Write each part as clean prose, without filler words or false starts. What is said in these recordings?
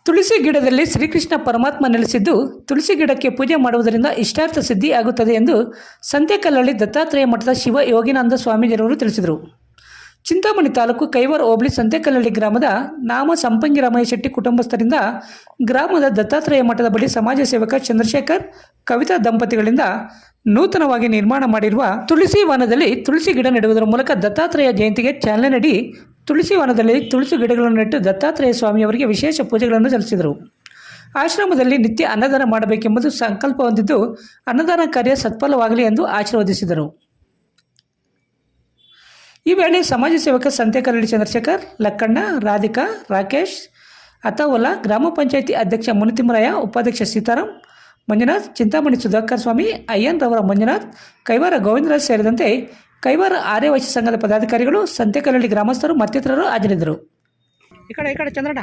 ತುಳಸಿ ಗಿಡದಲ್ಲಿ ಶ್ರೀಕೃಷ್ಣ ಪರಮಾತ್ಮ ನೆಲೆಸಿದ್ದು ತುಳಸಿ ಗಿಡಕ್ಕೆ ಪೂಜೆ ಮಾಡುವುದರಿಂದ ಇಷ್ಟಾರ್ಥ ಸಿದ್ಧಿ ಆಗುತ್ತದೆ ಎಂದು ಸಂತೆಕಲ್ಲಹಳ್ಳಿ ದತ್ತಾತ್ರೇಯ ಮಠದ ಶಿವ ಯೋಗಿನಾನಂದ ಸ್ವಾಮೀಜಿಯವರು ತಿಳಿಸಿದರು. ಚಿಂತಾಮಣಿ ತಾಲೂಕು ಕೈವಾರ ಹೋಬಳಿ ಸಂತೆಕಲ್ಲಹಳ್ಳಿ ಗ್ರಾಮದ ನಾಮ ಸಂಪಂಗಿ ರಾಮಯ್ಯ ಶೆಟ್ಟಿ ಕುಟುಂಬಸ್ಥರಿಂದ ಗ್ರಾಮದ ದತ್ತಾತ್ರೇಯ ಮಠದ ಬಳಿ ಸಮಾಜ ಸೇವಕ ಚಂದ್ರಶೇಖರ್ ಕವಿತಾ ದಂಪತಿಗಳಿಂದ ನೂತನವಾಗಿ ನಿರ್ಮಾಣ ಮಾಡಿರುವ ತುಳಸಿ ವನದಲ್ಲಿ ತುಳಸಿ ಗಿಡ ನೆಡುವುದರ ಮೂಲಕ ದತ್ತಾತ್ರೇಯ ಜಯಂತಿಗೆ ಚಾಲನೆ ನೀಡಿ ತುಳಸಿ ವನದಲ್ಲಿ ತುಳಸಿ ಗಿಡಗಳನ್ನು ನೆಟ್ಟು ದತ್ತಾತ್ರೇಯ ಸ್ವಾಮಿಯವರಿಗೆ ವಿಶೇಷ ಪೂಜೆಗಳನ್ನು ಸಲ್ಲಿಸಿದರು. ಆಶ್ರಮದಲ್ಲಿ ನಿತ್ಯ ಅನ್ನದಾನ ಮಾಡಬೇಕೆಂಬುದು ಸಂಕಲ್ಪ ಹೊಂದಿದ್ದು ಅನ್ನದಾನ ಕಾರ್ಯ ಸತ್ಫಲವಾಗಲಿ ಎಂದು ಆಶೀರ್ವದಿಸಿದರು. ಈ ವೇಳೆ ಸಮಾಜ ಸೇವಕ ಸಂತೆಕಲ್ಲಹಳ್ಳಿ ಚಂದ್ರಶೇಖರ್, ಲಕ್ಕಣ್ಣ, ರಾಧಿಕಾ, ರಾಕೇಶ್, ಅತಾವಲ್ಲ, ಗ್ರಾಮ ಪಂಚಾಯಿತಿ ಅಧ್ಯಕ್ಷ ಮುನಿತಿಮ್ಮರಾಯ, ಉಪಾಧ್ಯಕ್ಷ ಸೀತಾರಾಮ್, ಮಂಜುನಾಥ್, ಚಿಂತಾಮಣಿ ಸುಧಾಕರ್ ಸ್ವಾಮಿ, ಅಯ್ಯನ್ ರವರ ಮಂಜುನಾಥ್, ಕೈವಾರ ಗೋವಿಂದರಾಜ್ ಸೇರಿದಂತೆ ಕೈವಾರ ಆರ್ಯವೈಶ್ಯ ಸಂಘದ ಪದಾಧಿಕಾರಿಗಳು, ಸಂತೆಕಲ್ಲಹಳ್ಳಿ ಗ್ರಾಮಸ್ಥರು ಮತ್ತಿತರರು ಹಾಜರಿದ್ದರು. ಈ ಕಡೆ ಚಂದ್ರಣ್ಣ.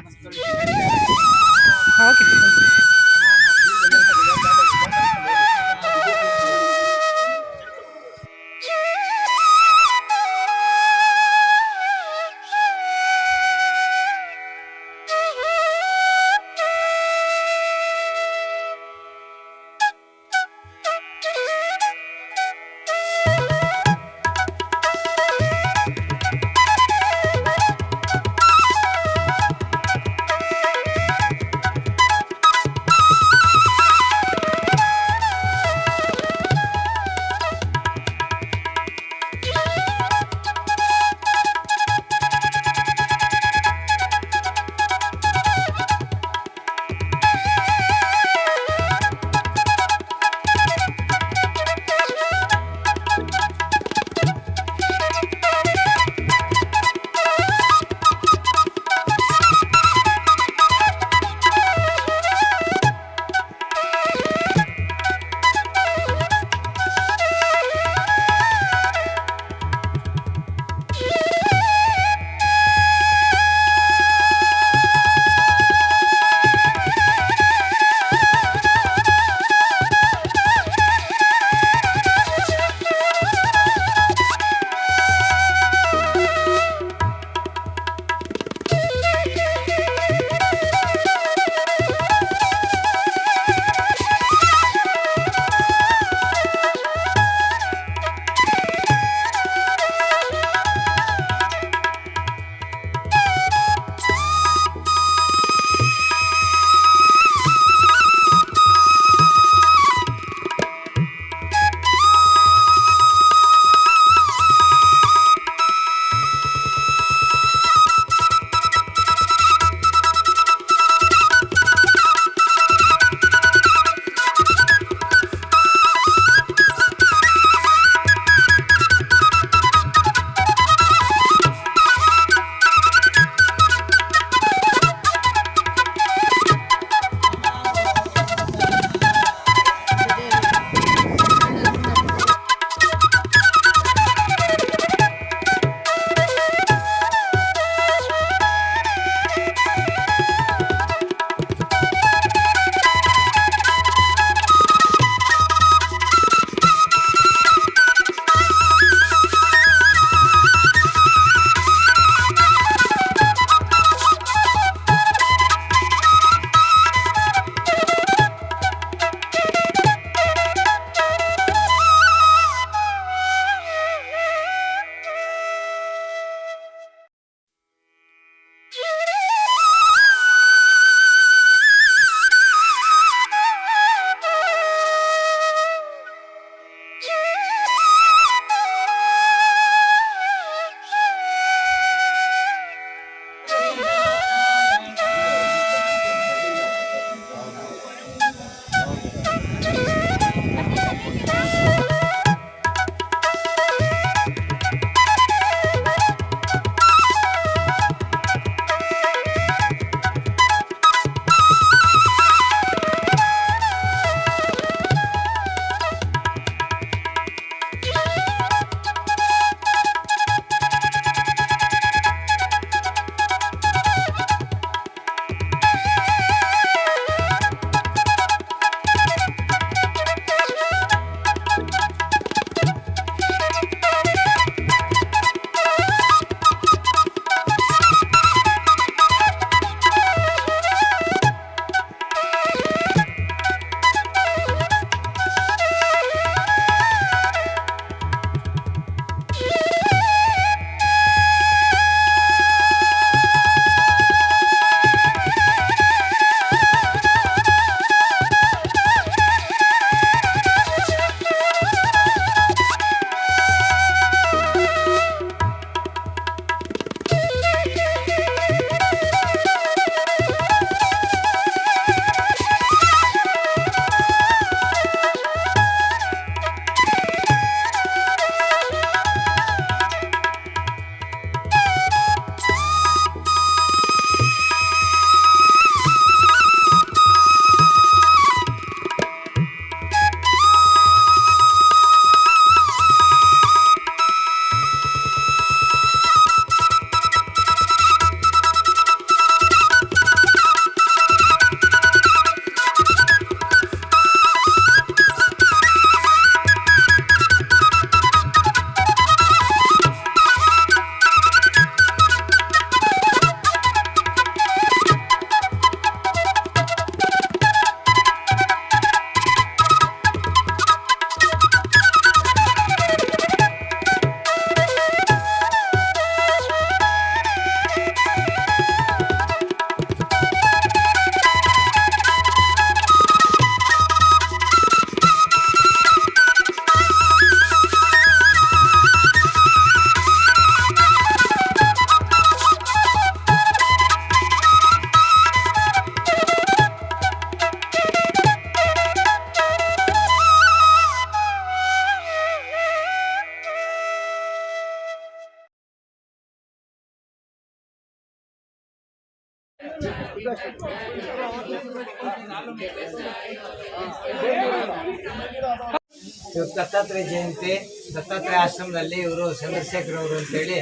ದತ್ತಾತ್ರೇಯ ಜಯಂತಿ ದತ್ತಾತ್ರೇಯ ಆಶ್ರಮದಲ್ಲಿ ಇವರು ಚಂದ್ರಶೇಖರ್ ಅವರು ಅಂತೇಳಿ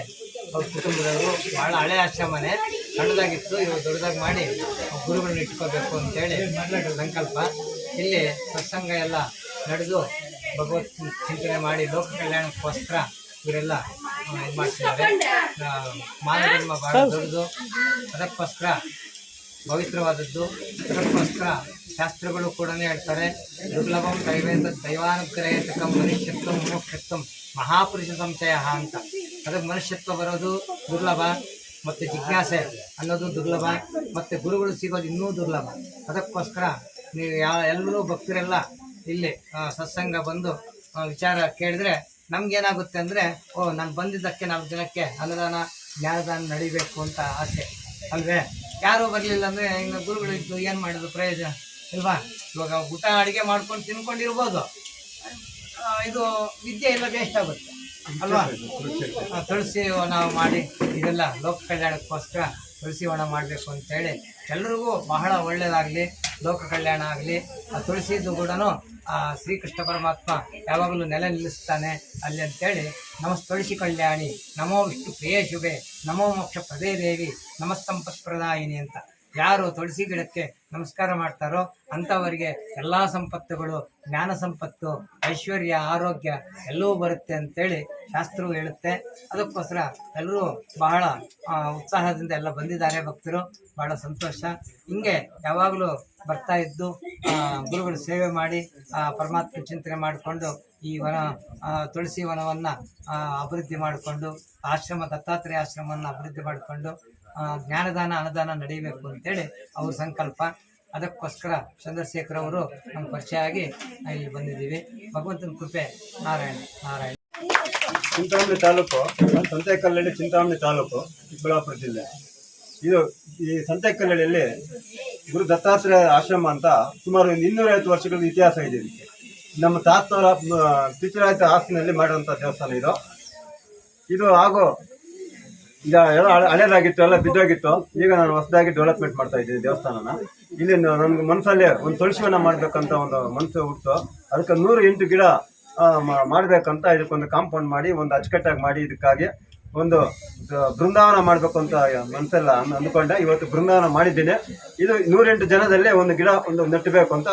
ಅವ್ರ ಕುಟುಂಬದವರು ಭಾಳ ಹಳೆ ಆಶ್ರಮನೇ, ಸಣ್ಣದಾಗಿತ್ತು. ಇವರು ದೊಡ್ಡದಾಗಿ ಮಾಡಿ ಗುರುಗಳನ್ನ ಇಟ್ಕೋಬೇಕು ಅಂತೇಳಿ ಸಂಕಲ್ಪ. ಇಲ್ಲಿ ಸತ್ಸಂಗ ಎಲ್ಲ ನಡೆದು ಭಗವತ್ ಚಿಂತನೆ ಮಾಡಿ ಲೋಕ ಕಲ್ಯಾಣಕ್ಕೋಸ್ಕರ ಇವರೆಲ್ಲ ಇದು ಮಾಡ್ತಿದ್ದಾರೆ. ಮಾನವ ಧರ್ಮ ಭಾಳ ದೊಡ್ಡದು, ಅದಕ್ಕೋಸ್ಕರ ಪವಿತ್ರವಾದದ್ದು. ಅದಕ್ಕೋಸ್ಕರ ಶಾಸ್ತ್ರಗಳು ಕೂಡ ಹೇಳ್ತಾರೆ, ದುರ್ಲಭಂ ದೈವಾನುಗ್ರಹೇತಕಂ ಮನುಷ್ಯತ್ವ ಮೋಕ್ಷತ್ವ ಮಹಾಪುರುಷ ಸಂಶಯ ಅಂತ. ಅದಕ್ಕೆ ಮನುಷ್ಯತ್ವ ಬರೋದು ದುರ್ಲಭ, ಮತ್ತು ಜಿಜ್ಞಾಸೆ ಅನ್ನೋದು ದುರ್ಲಭ, ಮತ್ತು ಗುರುಗಳು ಸಿಗೋದು ಇನ್ನೂ ದುರ್ಲಭ. ಅದಕ್ಕೋಸ್ಕರ ನೀವು ಎಲ್ಲರೂ ಭಕ್ತರೆಲ್ಲ ಇಲ್ಲಿ ಸತ್ಸಂಗ ಬಂದು ವಿಚಾರ ಕೇಳಿದ್ರೆ ನಮ್ಗೇನಾಗುತ್ತೆ ಅಂದರೆ, ನಾನು ಬಂದಿದ್ದಕ್ಕೆ 4 ಜನಕ್ಕೆ ಅನ್ನದಾನ ಜ್ಞಾನದಾನ ನಡಿಬೇಕು ಅಂತ ಆಸೆ ಅಲ್ವೇ. ಯಾರೂ ಬರಲಿಲ್ಲ ಅಂದರೆ ಇನ್ನು ಗುರುಗಳಿದ್ದು ಏನು ಮಾಡೋದು ಪ್ರಯೋಜನ ಇಲ್ವಾ? ಇವಾಗ ಊಟ ಅಡುಗೆ ಮಾಡ್ಕೊಂಡು ತಿನ್ಕೊಂಡಿರ್ಬೋದು, ಇದು ವಿದ್ಯೆ ಎಲ್ಲ ವೇಸ್ಟ್ ಆಗುತ್ತೆ ಅಲ್ವಾ? ತುಳಸಿ ವನ ಮಾಡಿ ಇದೆಲ್ಲ ಲೋಕ ಕಲ್ಯಾಣಕ್ಕೋಸ್ಕರ ತುಳಸಿ ವನ ಮಾಡಬೇಕು ಅಂತೇಳಿ ಎಲ್ಲರಿಗೂ ಬಹಳ ಒಳ್ಳೆಯದಾಗಲಿ, ಲೋಕ ಕಲ್ಯಾಣ ಆಗಲಿ. ಆ ತುಳಸಿದು ಕೂಡ ಶ್ರೀಕೃಷ್ಣ ಪರಮಾತ್ಮ ಯಾವಾಗಲೂ ನೆಲೆ ನಿಲ್ಲಿಸ್ತಾನೆ ಅಲ್ಲಿ ಅಂತೇಳಿ ನಮಸ್ ತುಳಸಿ ಕಲ್ಯಾಣಿ, ನಮೋ ವಿಷ್ಣು ಪ್ರಿಯ ಶುಭೆ, ನಮೋ ಮೋಕ್ಷ ಪದೇ ದೇವಿ, ನಮಸ್ತಂಪತ್ ಪ್ರದಾಯಿನಿ ಅಂತ ಯಾರು ತುಳಸಿ ಗಿಡಕ್ಕೆ ನಮಸ್ಕಾರ ಮಾಡ್ತಾರೋ ಅಂಥವರಿಗೆ ಎಲ್ಲ ಸಂಪತ್ತುಗಳು, ಜ್ಞಾನ ಸಂಪತ್ತು, ಐಶ್ವರ್ಯ, ಆರೋಗ್ಯ ಎಲ್ಲವೂ ಬರುತ್ತೆ ಅಂತೇಳಿ ಶಾಸ್ತ್ರವು ಹೇಳುತ್ತೆ. ಅದಕ್ಕೋಸ್ಕರ ಎಲ್ಲರೂ ಬಹಳ ಉತ್ಸಾಹದಿಂದ ಎಲ್ಲ ಬಂದಿದ್ದಾರೆ ಭಕ್ತರು, ಬಹಳ ಸಂತೋಷ. ಹಿಂಗೆ ಯಾವಾಗಲೂ ಬರ್ತಾ ಇದ್ದು ಗುರುಗಳು ಸೇವೆ ಮಾಡಿ ಪರಮಾತ್ಮ ಚಿಂತನೆ ಮಾಡಿಕೊಂಡು ಈ ವನ ತುಳಸಿ ವನವನ್ನು ಅಭಿವೃದ್ಧಿ ಮಾಡಿಕೊಂಡು ಆಶ್ರಮ ದತ್ತಾತ್ರೇಯ ಆಶ್ರಮವನ್ನು ಅಭಿವೃದ್ಧಿ ಮಾಡಿಕೊಂಡು ಜ್ಞಾನದಾನ ಅನುದಾನ ನಡೀಬೇಕು ಅಂತೇಳಿ ಅವ್ರ ಸಂಕಲ್ಪ. ಅದಕ್ಕೋಸ್ಕರ ಚಂದ್ರಶೇಖರ್ ಅವರು ನಮ್ಮ ಪರಿಚಯ ಆಗಿ ಇಲ್ಲಿ ಬಂದಿದ್ದೀವಿ. ಭಗವಂತನ ಕೃಪೆ. ನಾರಾಯಣ ನಾರಾಯಣ. ಚಿಂತಾಮಣಿ ತಾಲೂಕು, ಸಂತೆಕಲ್ಲಹಳ್ಳಿ ಚಿಂತಾಮಣಿ ತಾಲೂಕು, ಚಿಕ್ಕಬಳ್ಳಾಪುರ ಜಿಲ್ಲೆ. ಇದು ಈ ಸಂತೆಕಲ್ಲಹಳ್ಳಿಯಲ್ಲಿ ಗುರು ದತ್ತಾತ್ರೇಯ ಆಶ್ರಮ ಅಂತ ಸುಮಾರು 250 ವರ್ಷಗಳ ಇತಿಹಾಸ ಇದೆ. ಇದಕ್ಕೆ ನಮ್ಮ ತಾತವರ ಪಿತೃರಾಯ್ತ ಆಸ್ತಿನಲ್ಲಿ ಮಾಡಿರುವಂಥ ದೇವಸ್ಥಾನ ಇದು ಹಾಗೂ ಈಗ ಎಲ್ಲ ಹಳೇದಾಗಿತ್ತು, ಎಲ್ಲ ಬಿದ್ದೋಗಿತ್ತು. ಈಗ ನಾನು ಹೊಸದಾಗಿ ಡೆವಲಪ್ಮೆಂಟ್ ಮಾಡ್ತಾ ಇದ್ದೀನಿ ದೇವಸ್ಥಾನನ. ಇಲ್ಲಿ ನನಗೆ ಮನಸ್ಸಲ್ಲಿ ಒಂದು ತುಳಸಿವನ ಮಾಡಬೇಕಂತ ಒಂದು ಮನಸ್ಸು ಹುಟ್ಟು, ಅದಕ್ಕೆ 108 ಗಿಡ ಮಾಡಬೇಕಂತ ಇದಕ್ಕೊಂದು ಕಾಂಪೌಂಡ್ ಮಾಡಿ ಒಂದು ಅಚ್ಚುಕಟ್ಟಾಗಿ ಮಾಡಿ ಇದಕ್ಕಾಗಿ ಒಂದು ಬೃಂದಾವನ ಮಾಡಬೇಕು ಅಂತ ಮನಸ್ಸೆಲ್ಲ ಅಂದ್ಕೊಂಡೆ. ಇವತ್ತು ಬೃಂದಾವನ ಮಾಡಿದ್ದೀನಿ. ಇದು 108 ಜನದಲ್ಲೇ ಒಂದು ಗಿಡ ಒಂದು ನೆಟ್ಟಬೇಕು ಅಂತ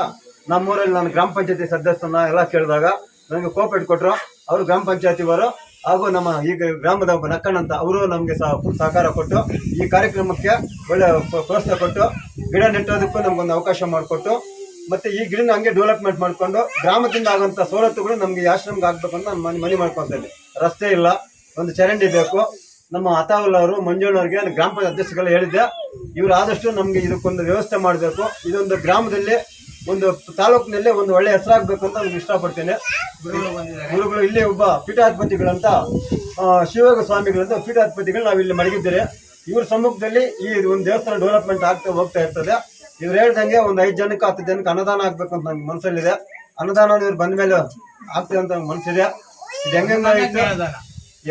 ನಮ್ಮೂರಲ್ಲಿ ನಾನು ಗ್ರಾಮ ಪಂಚಾಯತಿ ಸದಸ್ಯನ ಎಲ್ಲ ಕೇಳಿದಾಗ ನನಗೆ ಕೋಪೆಟ್ ಕೊಟ್ಟರು. ಅವರು ಗ್ರಾಮ ಪಂಚಾಯತಿಯವರು ಹಾಗೂ ನಮ್ಮ ಈಗ ಗ್ರಾಮದ ಒಬ್ಬ ನಕ್ಕಣ್ಣ ಅಂತ ಅವರು ನಮಗೆ ಸಹಕಾರ ಕೊಟ್ಟು ಈ ಕಾರ್ಯಕ್ರಮಕ್ಕೆ ಒಳ್ಳೆ ಪ್ರೋತ್ಸಾಹ ಕೊಟ್ಟು ಗಿಡ ನೆಟ್ಟೋದಕ್ಕೂ ನಮಗೊಂದು ಅವಕಾಶ ಮಾಡಿಕೊಟ್ಟು, ಮತ್ತು ಈ ಗಿಡನ ಹಂಗೆ ಡೆವಲಪ್ಮೆಂಟ್ ಮಾಡಿಕೊಂಡು ಗ್ರಾಮದಿಂದ ಆಗೋಂಥ ಸವಲತ್ತುಗಳು ನಮಗೆ ಈ ಆಶ್ರಮಕ್ಕೆ ಆಗಬೇಕು ಅಂತ ನಾನು ಮನೆ ಮಾಡ್ಕೊತಾ ಇದ್ದೆ. ರಸ್ತೆ ಇಲ್ಲ, ಒಂದು ಚರಂಡಿ ಬೇಕು. ನಮ್ಮ ಅತಾವುಲ್ ಅವರು ಮಂಜಣ್ಣವ್ರಿಗೆ ಗ್ರಾಮ ಪಂಚಾಯತ್ ಅಧ್ಯಕ್ಷಗಳು ಹೇಳಿದ್ದೆ, ಇವರು ಆದಷ್ಟು ನಮಗೆ ಇದಕ್ಕೊಂದು ವ್ಯವಸ್ಥೆ ಮಾಡಬೇಕು. ಇದೊಂದು ಗ್ರಾಮದಲ್ಲಿ ಒಂದು ತಾಲೂಕಿನಲ್ಲಿ ಒಂದು ಒಳ್ಳೆ ಹೆಸರಾಗಬೇಕು ಅಂತ ನಾನು ಇಷ್ಟಪಡ್ತೇನೆ. ಗುರುಗಳು ಇಲ್ಲಿ ಒಬ್ಬ ಪೀಠಾಧಿಪತಿಗಳಂತ ಶಿವಯೋಗ ಸ್ವಾಮಿಗಳಂತ ಪೀಠಾಧಿಪತಿಗಳು ನಾವು ಇಲ್ಲಿ ಮಡಗಿದ್ದೇವೆ. ಇವ್ರ ಸಮ್ಮುಖದಲ್ಲಿ ಈ ಒಂದು ದೇವಸ್ಥಾನ ಡೆವಲಪ್ಮೆಂಟ್ ಆಗ್ತಾ ಹೋಗ್ತಾ ಇರ್ತದೆ. ಇವ್ರು ಹೇಳ್ದಂಗೆ ಒಂದು 5 ಜನಕ್ಕೆ 10 ಜನಕ್ಕೆ ಅನ್ನದಾನ ಆಗ್ಬೇಕು ಅಂತ ನಂಗೆ ಮನಸ್ಸಲ್ಲಿದೆ. ಅನ್ನದಾನ ಇವ್ರು ಬಂದ ಮೇಲೆ ಆಗ್ತದೆ ಅಂತ ಮನಸ್ಸಿದೆ. ಇದು ಹೆಂಗಿತ್ತು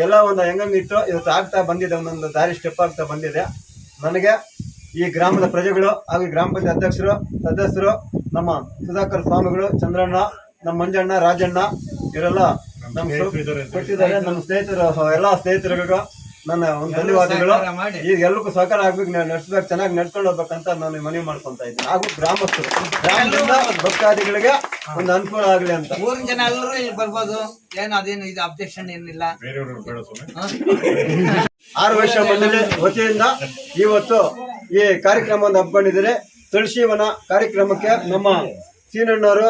ಎಲ್ಲ ಒಂದು ಹೆಂಗಿತ್ತು ಇವತ್ತು ಆಗ್ತಾ ಬಂದಿದೆ, ಒಂದೊಂದು ದಾರಿ ಸ್ಟೆಪ್ ಆಗ್ತಾ ಬಂದಿದೆ. ನನಗೆ ಈ ಗ್ರಾಮದ ಪ್ರಜೆಗಳು ಹಾಗೂ ಗ್ರಾಮ ಪಂಚಾಯತ್ ಅಧ್ಯಕ್ಷರು, ಸದಸ್ಯರು, ನಮ್ಮ ಸುಧಾಕರ್ ಸ್ವಾಮಿಗಳು, ಚಂದ್ರಣ್ಣ, ನಮ್ಮ ಮಂಜಣ್ಣ, ರಾಜಣ್ಣ ಇವರೆಲ್ಲ ನಮ್ಗೆ ಕೊಟ್ಟಿದ್ದಾರೆ. ನಮ್ಮ ಸ್ನೇಹಿತರು, ಎಲ್ಲ ಸ್ನೇಹಿತರಿಗೂ ನನ್ನ ಒಂದು ಧನ್ಯವಾದಗಳು. ಈಗ ಎಲ್ಲರಿಗೂ ಸಹಕಾರ ಆಗ್ಬೇಕು, ನಡೆಸ್ಬೇಕು, ಚೆನ್ನಾಗಿ ನಡ್ಕೊಂಡು ಹೋಗ್ಬೇಕಂತ ನಾನು ಮನವಿ ಮಾಡ್ಕೊಂತ ಇದ್ದೀನಿ. ಹಾಗೂ ಗ್ರಾಮಸ್ಥರು, ಗ್ರಾಮದಿಂದ ಭಕ್ತಾದಿಗಳಿಗೆ ಒಂದು ಅನುಕೂಲ ಆಗಲಿ ಅಂತ. 3 ಜನ ಎಲ್ಲರೂ ಇಲ್ಲಿ ಬರ್ಬೋದು, ಏನು ಅದೇನು ಇದು ಅಬ್ಜೆಕ್ಷನ್ ಏನಿಲ್ಲ. 6 ವರ್ಷ ಮಂಡಳಿ ವತಿಯಿಂದ ಇವತ್ತು ಈ ಕಾರ್ಯಕ್ರಮವನ್ನು ಹಮ್ಮಿಕೊಂಡಿದ್ದಾರೆ. ತುಳಸಿವನ ಕಾರ್ಯಕ್ರಮಕ್ಕೆ ನಮ್ಮ ಸೀನಣ್ಣವರು,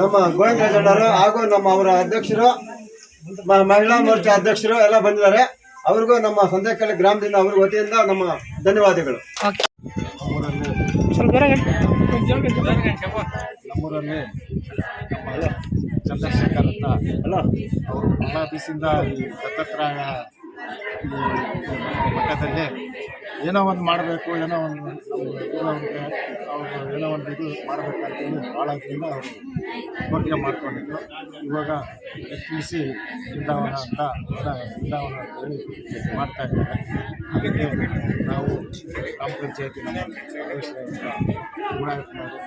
ನಮ್ಮ ಗೋವಿಂದರಾಜಣ್ಣವರು ಹಾಗೂ ನಮ್ಮ ಅವರ ಅಧ್ಯಕ್ಷರು, ಮಹಿಳಾ ಮೋರ್ಚಾ ಅಧ್ಯಕ್ಷರು ಎಲ್ಲ ಬಂದಿದ್ದಾರೆ. ಅವ್ರಿಗೂ ನಮ್ಮ ಸಂತೆಕಲ್ಲಹಳ್ಳಿ ಗ್ರಾಮದಿಂದ ಅವ್ರ ವತಿಯಿಂದ ನಮ್ಮ ಧನ್ಯವಾದಗಳು. ನಮ್ಮೂರಲ್ಲಿ ಚಂದ್ರಶೇಖರ್ ಅಂತ ಅವರು ಬಹಳ ದಿವಸದಿಂದ ಈ ದತ್ತಾತ್ರೇಯ ಮಠದಲ್ಲಿ ಏನೋ ಒಂದು ಮಾಡಬೇಕು, ಏನೋ ಒಂದು ಅವ್ರಿಗೆ ಅವರು ಏನೋ ಒಂದು ಇದು ಮಾಡಬೇಕಂತೇಳಿ ಭಾಳ ಇದರಿಂದ ಅವರು ಬಗ್ಗೆ ಮಾಡ್ಕೊಂಡಿದ್ರು. ಇವಾಗ ಎತ್ತಿಸಿ ಬೃಂದಾವನ ಅಂತ ಬೃಂದಾವನ ಅಂತೇಳಿ ಮಾಡ್ತಾ ಇದ್ದಾರೆ. ಅದಕ್ಕೆ ನಾವು ಗ್ರಾಮ ಪಂಚಾಯತಿ ನಮ್ಮ ಸದಸ್ಯರಾದ ಗುಣಾಯತ್ನವರು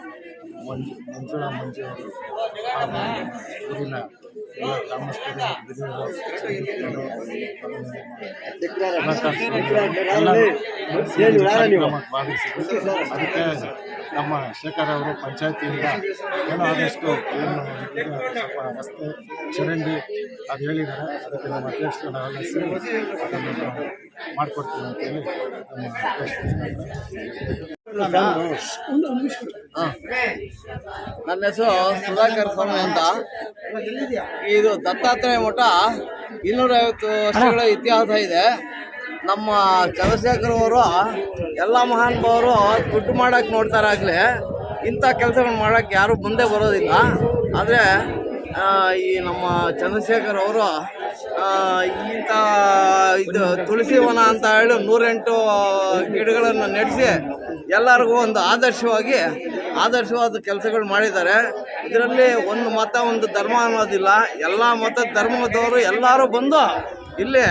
ಮಂಜುಳಾ ಮಂಜು ಅವರು ಹಾಗೂ ಊರಿನ ಎಲ್ಲ ಗ್ರಾಮಸ್ಥರು ಭಾಗವಹಿಸಿದ್ರು. ಅದಕ್ಕೆ ನಮ್ಮ ಶೇಖರ್ ಅವರು ಪಂಚಾಯತಿಯಿಂದ ಏನೋ ಆದಷ್ಟು ಏನು ಸ್ವಲ್ಪ ರಸ್ತೆ ಚರಂಡಿ ಅದು ಹೇಳಿದ್ದಾರೆ. ಅದಕ್ಕೆ ನಮ್ಮ ಅಧ್ಯಕ್ಷರು ನಾವೆಲ್ಲ ಸೇರಿ ಅದನ್ನು ಮಾಡಿಕೊಡ್ತೀವಿ ಅಂತೇಳಿ ನಮ್ಮ ಅಧ್ಯಕ್ಷರು. ನನ್ನ ಹೆಸರು ಸುಧಾಕರ್ ಸ್ವಾಮಿ ಅಂತ. ಇದು ದತ್ತಾತ್ರೇಯ ಮಠ 250 ವರ್ಷಗಳ ಇತಿಹಾಸ ಇದೆ. ನಮ್ಮ ಚಂದ್ರಶೇಖರ್ ಅವರು ಎಲ್ಲ ಮಹಾನುಭಾವರು ದುಡ್ಡು ಮಾಡೋಕ್ಕೆ ನೋಡ್ತಾರಾಗಲಿ ಇಂಥ ಕೆಲಸಗಳು ಮಾಡೋಕ್ಕೆ ಯಾರೂ ಮುಂದೆ ಬರೋದಿಲ್ಲ. ಆದರೆ ಈ ನಮ್ಮ ಚಂದ್ರಶೇಖರ್ ಅವರು ಇಂಥ ಇದು ತುಳಸಿ ವನ ಅಂತ ಹೇಳಿ 108 ಗಿಡಗಳನ್ನು ನೆಡೆಸಿ ಎಲ್ಲರಿಗೂ ಒಂದು ಆದರ್ಶವಾದ ಕೆಲಸಗಳು ಮಾಡಿದ್ದಾರೆ. ಇದರಲ್ಲಿ ಒಂದು ಮತ ಒಂದು ಧರ್ಮ ಅನ್ನೋದಿಲ್ಲ. ಎಲ್ಲ ಮತ ಧರ್ಮದವರು ಎಲ್ಲರೂ ಬಂದು ಇಲ್ಲಿ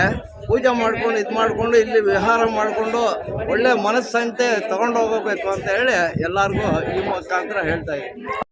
ಪೂಜೆ ಮಾಡ್ಕೊಂಡು ಇದು ಮಾಡಿಕೊಂಡು ಇಲ್ಲಿ ವಿಹಾರ ಮಾಡಿಕೊಂಡು ಒಳ್ಳೆ ಮನಸ್ಸಂತೆ ತಗೊಂಡು ಹೋಗಬೇಕು ಅಂತ ಹೇಳಿ ಎಲ್ಲರಿಗೂ ಈ ಮುಖಾಂತರ ಹೇಳ್ತಾ ಇದ್ದೀನಿ.